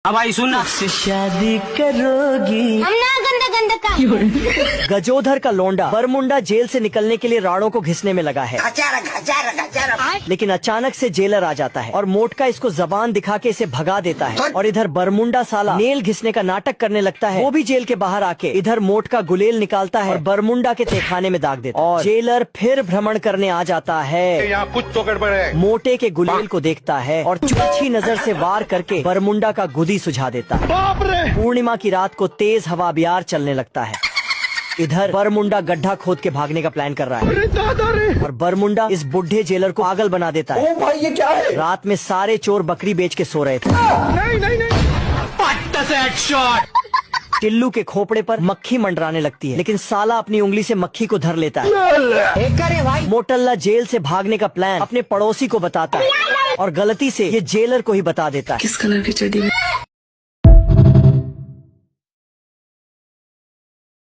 अब आई सुनना। शादी करोगी हम ना गंदा गंदा का। गजोधर का लोंडा बरमुंडा जेल से निकलने के लिए राड़ों को घिसने में लगा है। लेकिन अचानक से जेलर आ जाता है और मोटका इसको जबान दिखा के इसे भगा देता है। और इधर बरमुंडा साला नेल घिसने का नाटक करने लगता है। वो भी जेल के बाहर आके इधर मोटका गुलेल निकालता है और बरमुंडा के तहखाने में दाग देता है। और जेलर फिर भ्रमण करने आ जाता है। यहाँ कुछ तो गड़बड़ है। मोटे के गुलेल को देखता है और तिरछी नजर से वार करके बरमुंडा का गुदी सुझा देता है। पूर्णिमा की रात को तेज हवा बिहार चलने लगता है। इधर बरमुंडा गड्ढा खोद के भागने का प्लान कर रहा है और बरमुंडा इस बुढ़े जेलर को पागल बना देता है। ओ भाई ये क्या है? रात में सारे चोर बकरी बेच के सो रहे थे। नहीं। टिल्लू के खोपड़े पर मक्खी मंडराने लगती है, लेकिन साला अपनी उंगली से मक्खी को धर लेता है। मोटल्ला जेल से भागने का प्लान अपने पड़ोसी को बताता है और गलती से ये जेलर को ही बता देता है। किस कलर की चड्डी में